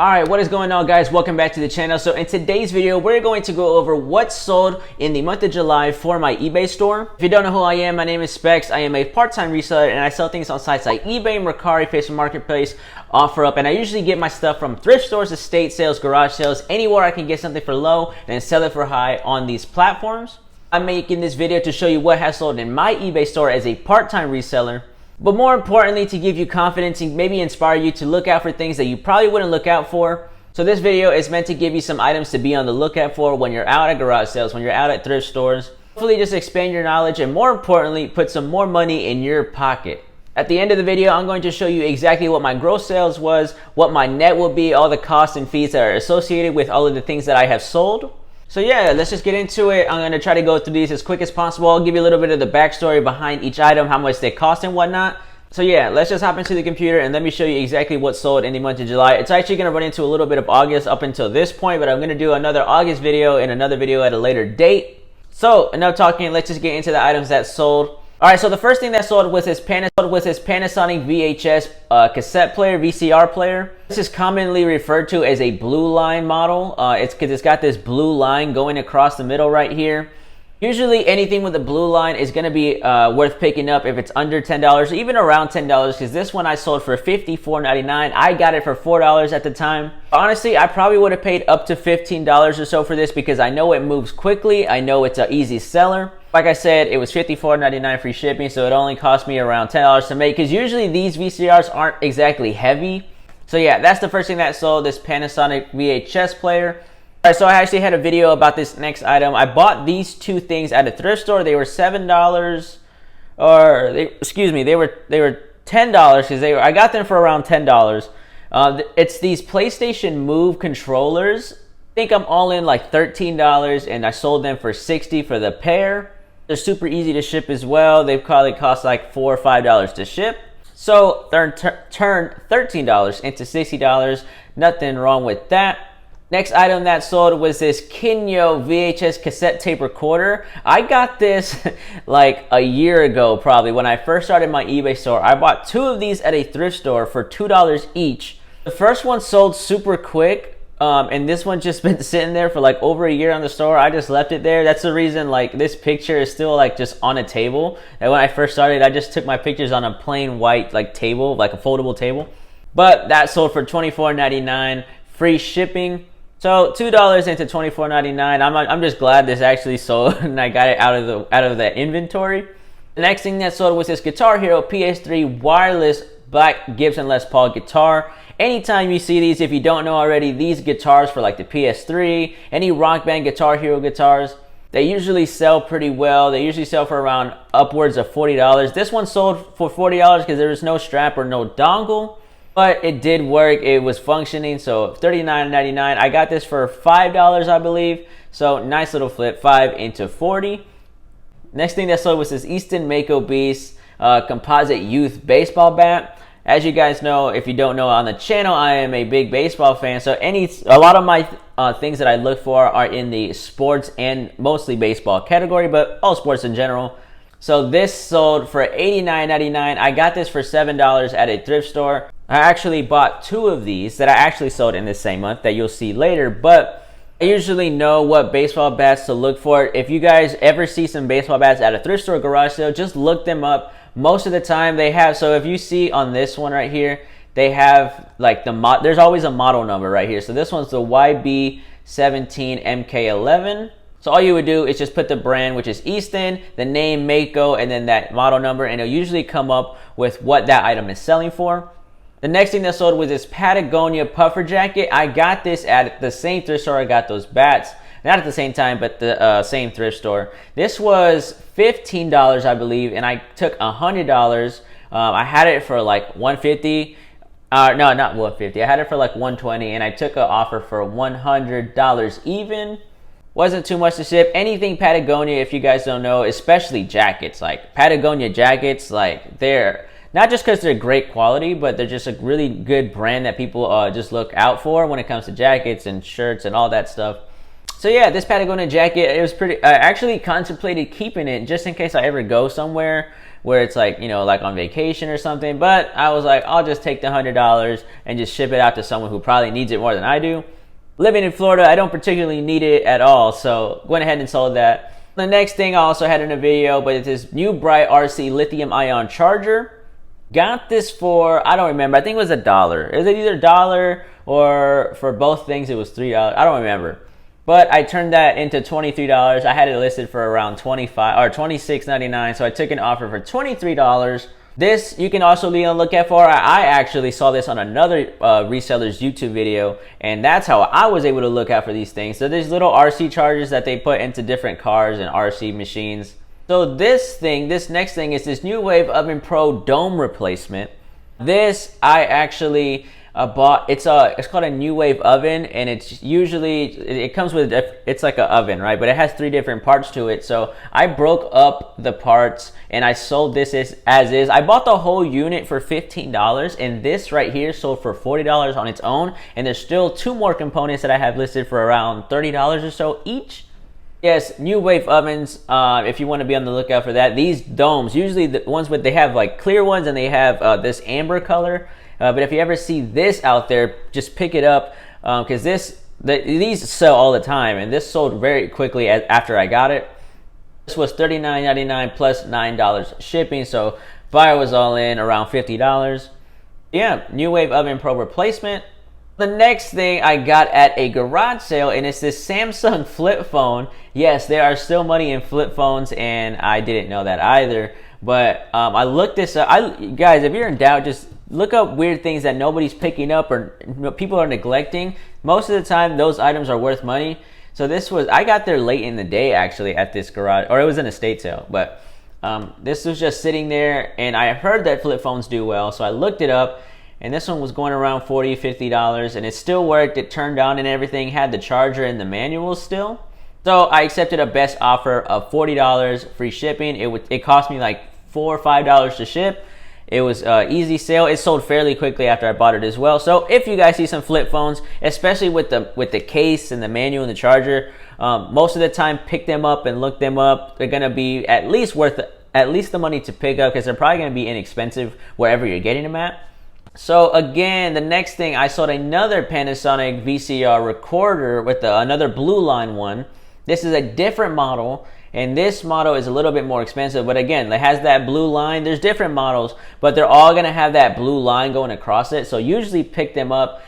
Alright, what is going on, guys? Welcome back to the channel. So in today's video, we're going to go over what sold in the month of July for my eBay store. If you don't know who I am, my name is Specs. I am a part-time reseller and I sell things on sites like eBay, Mercari, Facebook Marketplace, OfferUp, and I usually get my stuff from thrift stores, estate sales, garage sales, anywhere I can get something for low and sell it for high on these platforms. I'm making this video to show you what has sold in my eBay store as a part-time reseller, but more importantly, to give you confidence and maybe inspire you to look out for things that you probably wouldn't look out for. So this video is meant to give you some items to be on the lookout for when you're out at garage sales, when you're out at thrift stores. Hopefully just expand your knowledge and more importantly, put some more money in your pocket. At the end of the video, I'm going to show you exactly what my gross sales was, what my net will be, all the costs and fees that are associated with all of the things that I have sold. So yeah, let's just get into it. I'm going to try to go through these as quick as possible. I'll give you a little bit of the backstory behind each item, how much they cost and whatnot. So yeah, let's just hop into the computer and let me show you exactly what sold in the month of July. It's actually going to run into a little bit of August up until this point, but I'm going to do another August video and another video at a later date. So enough talking, let's just get into the items that sold. Alright, so the first thing that sold was his Panasonic VHS cassette player, VCR player. This is commonly referred to as a blue line model. It's because it's got this blue line going across the middle right here. Usually anything with a blue line is going to be worth picking up if it's under $10, even around $10, because this one I sold for $54.99. I got it for $4 at the time. Honestly, I probably would have paid up to $15 or so for this because I know it moves quickly. I know it's an easy seller. Like I said, it was $54.99 free shipping, so it only cost me around $10 to make, because usually these VCRs aren't exactly heavy. So yeah, that's the first thing that sold, this Panasonic VHS player. Alright, so I actually had a video about this next item. I bought these two things at a thrift store. They were $7, or they were $10 because I got them for around $10. It's these PlayStation Move controllers. I think I'm all in like $13, and I sold them for $60 for the pair. They're super easy to ship as well. They probably cost like $4 or $5 to ship. So turned $13 into $60. Nothing wrong with that. Next item that sold was this Kenyo VHS cassette tape recorder. I got this like a year ago probably when I first started my eBay store. I bought two of these at a thrift store for $2 each. The first one sold super quick. And this one just been sitting there for like over a year on the store. I just left it there. That's the reason like this picture is still like just on a table. And when I first started, I just took my pictures on a plain white like table, like a foldable table. But that sold for $24.99 free shipping. So $2 into $24.99. I'm just glad this actually sold and I got it out of the inventory. The next thing that sold was this Guitar Hero PS3 wireless black Gibson Les Paul guitar. Anytime you see these, if you don't know already, these guitars for like the PS3, any Rock Band Guitar Hero guitars, they usually sell pretty well. They usually sell for around upwards of $40. This one sold for $40 because there was no strap or no dongle, but it did work. It was functioning, so $39.99. I got this for $5, I believe. So nice little flip, 5 into 40. Next thing that sold was this Easton Mako Beast composite youth baseball bat. As you guys know, if you don't know on the channel, I am a big baseball fan. So a lot of my things that I look for are in the sports and mostly baseball category, but all sports in general. So this sold for $89.99. I got this for $7 at a thrift store. I actually bought two of these that I actually sold in the same month that you'll see later, but I usually know what baseball bats to look for. If you guys ever see some baseball bats at a thrift store garage sale, just look them up. Most of the time they have, so if you see on this one right here, they have like there's always a model number right here. So this one's the YB17MK11. So all you would do is just put the brand, which is Easton, the name Mako, and then that model number, and it'll usually come up with what that item is selling for. The next thing that sold was this Patagonia puffer jacket. I got this at the same thrift store I got those bats. Not at the same time, but the same thrift store. This was $15, I believe, and I took $100. I had it for like $150. No, not $150. I had it for like $120, and I took an offer for $100 even. Wasn't too much to ship. Anything Patagonia, if you guys don't know, especially jackets. Like Patagonia jackets, like they're not just because they're great quality, but they're just a really good brand that people just look out for when it comes to jackets and shirts and all that stuff. So yeah, this Patagonia jacket, it was pretty, I actually contemplated keeping it just in case I ever go somewhere where it's like, you know, like on vacation or something. But I was like, I'll just take the $100 and just ship it out to someone who probably needs it more than I do. Living in Florida, I don't particularly need it at all, so went ahead and sold that. The next thing I also had in a video, but it's this new Bright RC lithium ion charger. Got this for, I don't remember, I think it was $1. Is it either $1 or for both things it was $3? I don't remember. But I turned that into $23. I had it listed for around $25 or $26.99, so I took an offer for $23. This you can also be on the lookout for. I actually saw this on another reseller's YouTube video, and that's how I was able to look out for these things. So there's little RC chargers that they put into different cars and RC machines. So this next thing is this Nuwav Oven Pro dome replacement. This I actually bought. It's called a Nuwav oven, and it's usually it comes with, it's like an oven, right? But it has 3 different parts to it. So I broke up the parts and I sold this as is. I bought the whole unit for $15, and this right here sold for $40 on its own. And there's still 2 more components that I have listed for around $30 or so each. Yes, Nuwav ovens, if you want to be on the lookout for that. These domes, usually the ones with, they have like clear ones and they have this amber color. But if you ever see this out there, just pick it up, because these sell all the time, and this sold very quickly after I got it. This was $39.99 plus $9 shipping, so buyer was all in around $50. Yeah, Nuwav Oven Pro replacement. The next thing I got at a garage sale, and it's this Samsung flip phone. Yes, there are still money in flip phones, and I didn't know that either. But I looked this up. Guys, if you're in doubt, just look up weird things that nobody's picking up or people are neglecting. Most of the time, those items are worth money. So I got there late in the day actually at this garage, or it was an estate sale. But this was just sitting there, and I heard that flip phones do well, so I looked it up. And this one was going around $40, $50, and it still worked. It turned on and everything, had the charger and the manual still. So I accepted a best offer of $40, free shipping. It cost me like $4 or $5 to ship. It was easy sale. It sold fairly quickly after I bought it as well. So if you guys see some flip phones, especially with the case and the manual and the charger, most of the time pick them up and look them up. They're gonna be at least worth at least the money to pick up, because they're probably gonna be inexpensive wherever you're getting them at. So again, the next thing, I sold another Panasonic Vcr Recorder with another blue line one. This is a different model, and this model is a little bit more expensive, but again, it has that blue line. There's different models, but they're all gonna have that blue line going across it. So usually pick them up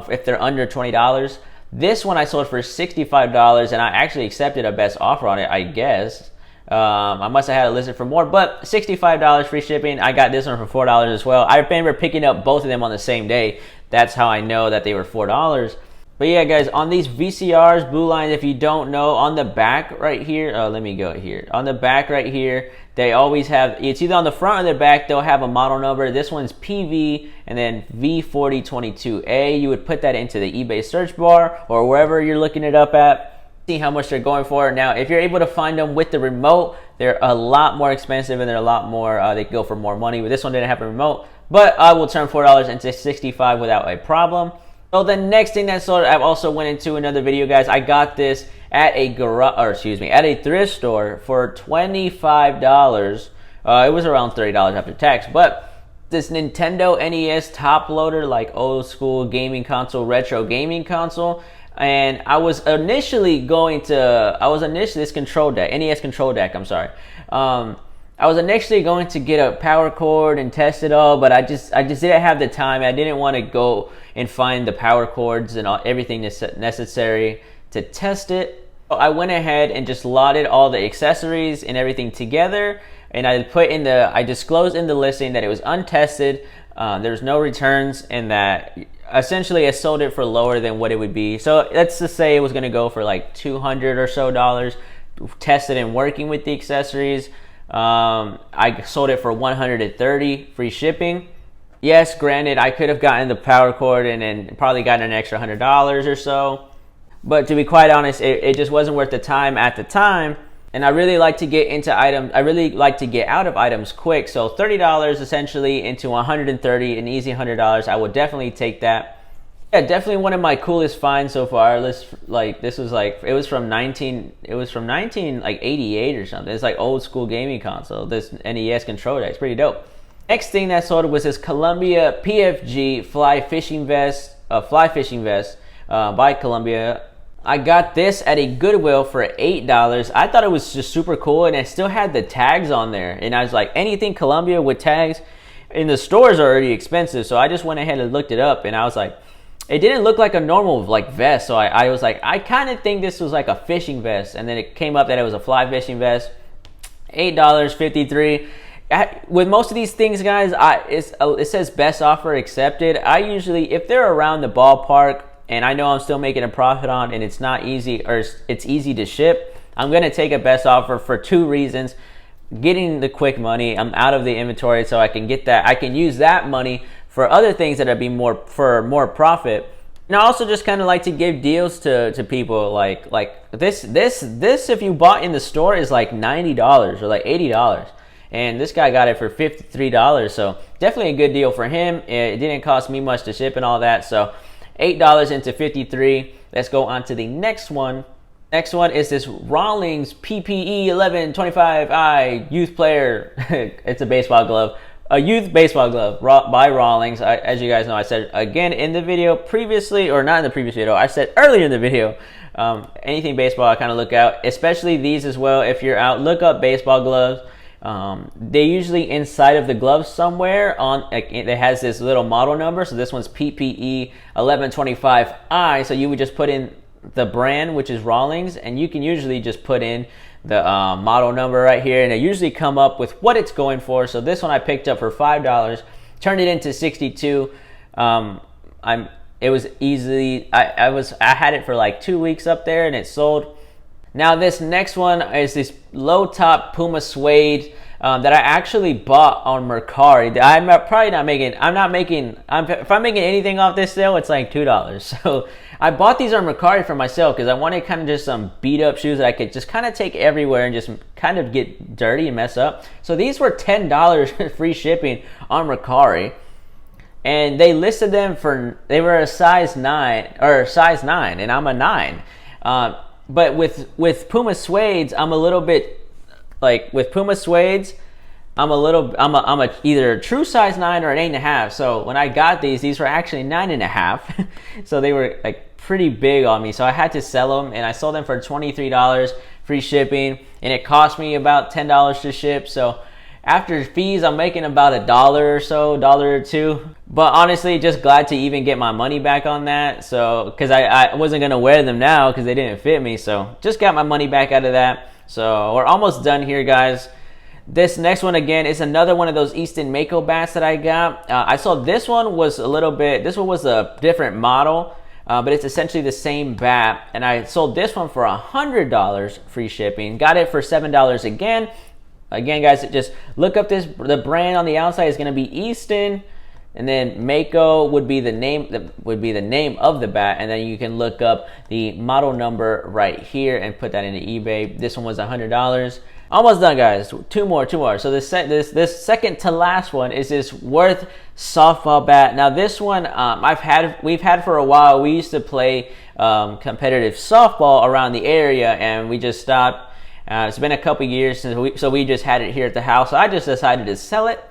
if they're under $20. This one I sold for $65, and I actually accepted a best offer on it, I guess. I must have had it listed for more, but $65 free shipping. I got this one for $4 as well. I remember picking up both of them on the same day. That's how I know that they were $4. But yeah, guys, on these VCRs, blue lines, if you don't know, on the back right here, let me go here. On the back right here, they always have, it's either on the front or the back, they'll have a model number. This one's PV and then V4022A. You would put that into the eBay search bar or wherever you're looking it up at. See how much they're going for. Now, if you're able to find them with the remote, they're a lot more expensive and they're a lot more, they go for more money. But this one didn't have a remote, but I will turn $4 into $65 without a problem. So the next thing that sold, I've also went into another video, guys. I got this at a at a thrift store for $25. It was around $30 after tax, but this Nintendo NES Top Loader, like old school gaming console, retro gaming console. And I was initially this control deck, NES control deck, I'm sorry. I was initially going to get a power cord and test it all, but I just didn't have the time. I didn't want to go and find the power cords and everything necessary to test it. So I went ahead and just loaded all the accessories and everything together, and I disclosed in the listing that it was untested. There was no returns, and that essentially I sold it for lower than what it would be. So let's just say it was going to go for like $200 or so, tested and working with the accessories. I sold it for $130 free shipping. Yes, granted, I could have gotten the power cord and then probably gotten an extra $100 or so, but to be quite honest, it just wasn't worth the time at the time. And I really like to get into items. I really like to get out of items quick. So $30 essentially into $130, an easy $100. I would definitely take that. Yeah, definitely one of my coolest finds so far. This was like, it was from 1988 or something. It's like old school gaming console. This NES controller, it's pretty dope. Next thing that sold was this Columbia PFG fly fishing vest by Columbia. I got this at a Goodwill for $8. I thought it was just super cool, and it still had the tags on there. And I was like, anything Columbia with tags in the stores are already expensive. So I just went ahead and looked it up, and I was like, it didn't look like a normal like vest. So I was like, I kind of think this was like a fishing vest. And then it came up that it was a fly fishing vest. $8.53. With most of these things, guys, it says best offer accepted. I usually, if they're around the ballpark and I know I'm still making a profit on, and it's not easy, or it's easy to ship, I'm gonna take a best offer for two reasons. Getting the quick money, I'm out of the inventory, so I can get that. I can use that money for other things that would be more profit. And I also just kind of like to give deals to people like this if you bought in the store is like $90 or like $80. And this guy got it for $53, so definitely a good deal for him. It didn't cost me much to ship and all that, so $8 into $53. Let's go on to the next one. Next one is this Rawlings PPE 1125i youth player. It's a baseball glove, a youth baseball glove by Rawlings. As you guys know, I said again in the video previously, or not in the previous video, I said earlier in the video, anything baseball I kind of look out, especially these as well. If you're out, look up baseball gloves. They usually inside of the glove somewhere it has this little model number. So this one's PPE 1125i. So you would just put in the brand, which is Rawlings, and you can usually just put in the model number right here, and it usually come up with what it's going for. So this one I picked up for $5, turned it into 62. It was easily, I had it for like 2 weeks up there, and it sold. Now this next one is this low top Puma suede that I actually bought on Mercari. I'm probably not making, if I'm making anything off this sale, it's like $2. So I bought these on Mercari for myself because I wanted kind of just some beat up shoes that I could just kind of take everywhere and just kind of get dirty and mess up. So these were $10 free shipping on Mercari. And they listed them they were a size 9, and I'm a 9. But with Puma suedes, I'm a little bit like, with Puma suedes, I'm a either a true size 9 or an 8.5. So when I got these were actually 9.5. So they were like pretty big on me. So I had to sell them, and I sold them for $23 free shipping, and it cost me about $10 to ship. So after fees, I'm making about $1 or so, $1 or $2. But honestly, just glad to even get my money back on that. So, because I wasn't going to wear them now because they didn't fit me. So, just got my money back out of that. So, we're almost done here, guys. This next one, again, is another one of those Easton Mako bats that I got. I saw this one was this one was a different model. But it's essentially the same bat. And I sold this one for $100 free shipping. Got it for $7 again. Again, guys, just look up the brand on the outside is going to be Easton, and then Mako would be the name of the bat, and then you can look up the model number right here and put that into eBay. This one was $100. Almost done, guys. Two more. So this second to last one is this Worth softball bat. Now this one we've had for a while. We used to play competitive softball around the area, and we just stopped. It's been a couple years so we just had it here at the house. So I just decided to sell it.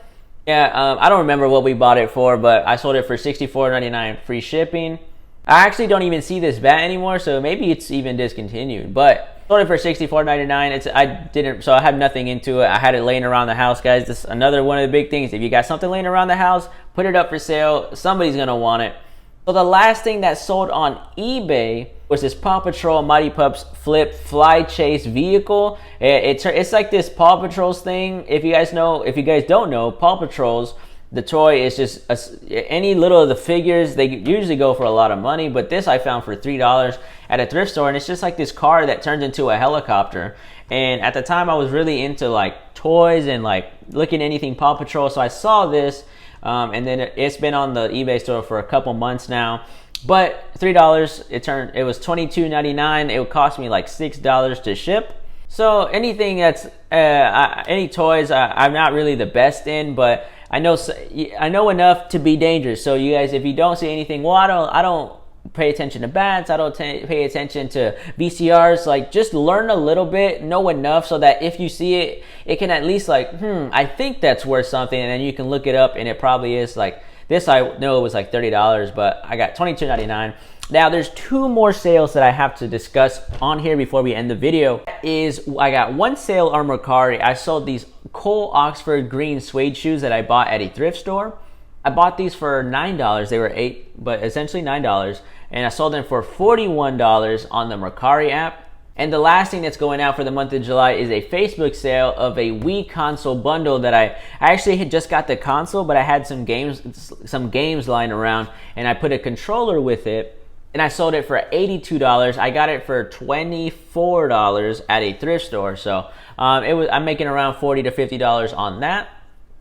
Yeah, I don't remember what we bought it for, but I sold it for $64.99 free shipping. I actually don't even see this bat anymore, so maybe it's even discontinued. But sold it for $64.99. So I had nothing into it. I had it laying around the house, guys. This is another one of the big things. If you got something laying around the house, put it up for sale. Somebody's gonna want it. So the last thing that sold on eBay was this Paw Patrol Mighty Pups Flip Fly Chase vehicle. It's like this Paw Patrol's thing. If you guys don't know, Paw Patrol's, the toy is just any little of the figures. They usually go for a lot of money, but this I found for $3 at a thrift store, and it's just like this car that turns into a helicopter. And at the time, I was really into like toys and like looking at anything Paw Patrol, so I saw this. And then it's been on the eBay store for a couple months now, but $3, it was $22.99. It would cost me like $6 to ship. So anything that's any toys I'm not really the best in, but I know enough to be dangerous. So you guys, if you don't see anything, well, I don't pay attention to bats. I don't pay attention to VCRs. Like, just learn a little bit, know enough so that if you see it, it can at least like, I think that's worth something, and then you can look it up, and it probably is. Like this, I know it was like $30, but I got $22.99. Now, there's two more sales that I have to discuss on here before we end the video. I got one sale on Mercari. I sold these Cole Oxford green suede shoes that I bought at a thrift store. I bought these for $9. They were $8, but essentially $9. And I sold them for $41 on the Mercari app. And the last thing that's going out for the month of July is a Facebook sale of a Wii console bundle that I actually had just got the console, but I had some games lying around, and I put a controller with it, and I sold it for $82. I got it for $24 at a thrift store. So I'm making around $40 to $50 on that.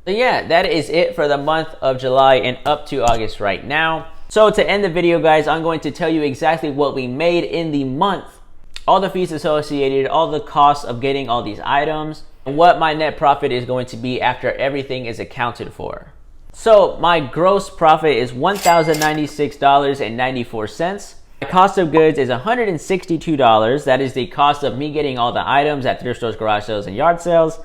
So yeah, that is it for the month of July and up to August right now. So to end the video, guys, I'm going to tell you exactly what we made in the month, all the fees associated, all the costs of getting all these items, and what my net profit is going to be after everything is accounted for. So my gross profit is $1,096.94. My cost of goods is $162. That is the cost of me getting all the items at thrift stores, garage sales, and yard sales.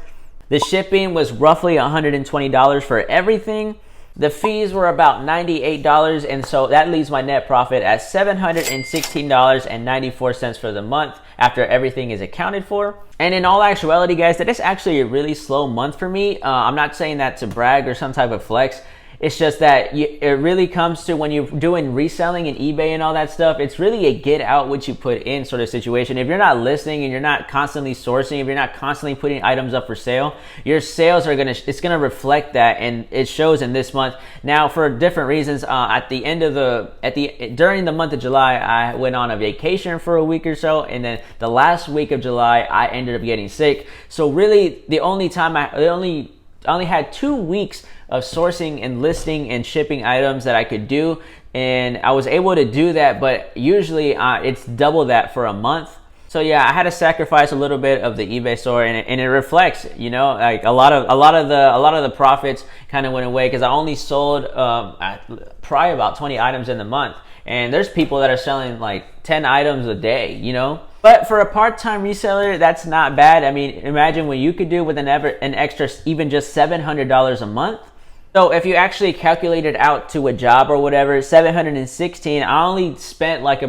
The shipping was roughly $120 for everything. The fees were about $98, and so that leaves my net profit at $716.94 for the month after everything is accounted for. And in all actuality, guys, that is actually a really slow month for me. I'm not saying that to brag or some type of flex. It's just that it really comes to when you're doing reselling and eBay and all that stuff, it's really a get out what you put in sort of situation. If you're not listing and you're not constantly sourcing, if you're not constantly putting items up for sale, your sales are it's gonna reflect that, and it shows in this month. Now, for different reasons, during the month of July, I went on a vacation for a week or so, and then the last week of July, I ended up getting sick. So really, I only had 2 weeks of sourcing and listing and shipping items that I could do, and I was able to do that, but usually it's double that for a month. So yeah, I had to sacrifice a little bit of the eBay store, and it reflects, you know, like a lot of the profits kind of went away because I only sold probably about 20 items in the month, and there's people that are selling like 10 items a day, you know. But for a part-time reseller, that's not bad. I mean, imagine what you could do with an extra, even just $700 a month. So if you actually calculate it out to a job or whatever, 716, I only spent like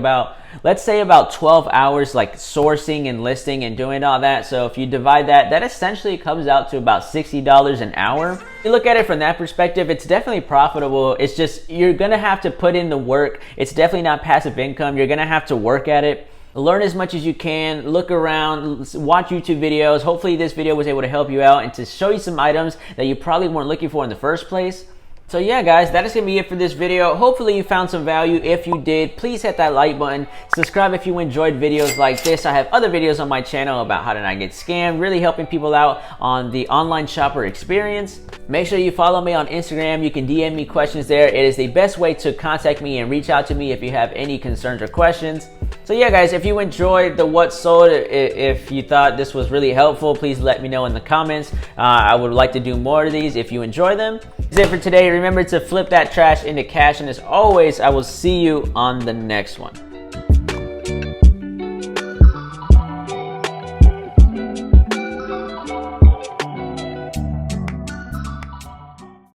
let's say about 12 hours like sourcing and listing and doing all that. So if you divide that essentially comes out to about $60 an hour. If you look at it from that perspective, it's definitely profitable. It's just, you're gonna have to put in the work. It's definitely not passive income. You're gonna have to work at it. Learn as much as you can, look around, watch YouTube videos. Hopefully this video was able to help you out and to show you some items that you probably weren't looking for in the first place. So yeah, guys, that is going to be it for this video. Hopefully you found some value. If you did, please hit that like button. Subscribe if you enjoyed videos like this. I have other videos on my channel about how to not get scammed, really helping people out on the online shopper experience. Make sure you follow me on Instagram. You can DM me questions there. It is the best way to contact me and reach out to me if you have any concerns or questions. So yeah, guys, if you enjoyed the what sold, if you thought this was really helpful, please let me know in the comments. I would like to do more of these if you enjoy them. That's it for today. Remember to flip that trash into cash, and as always, I will see you on the next one.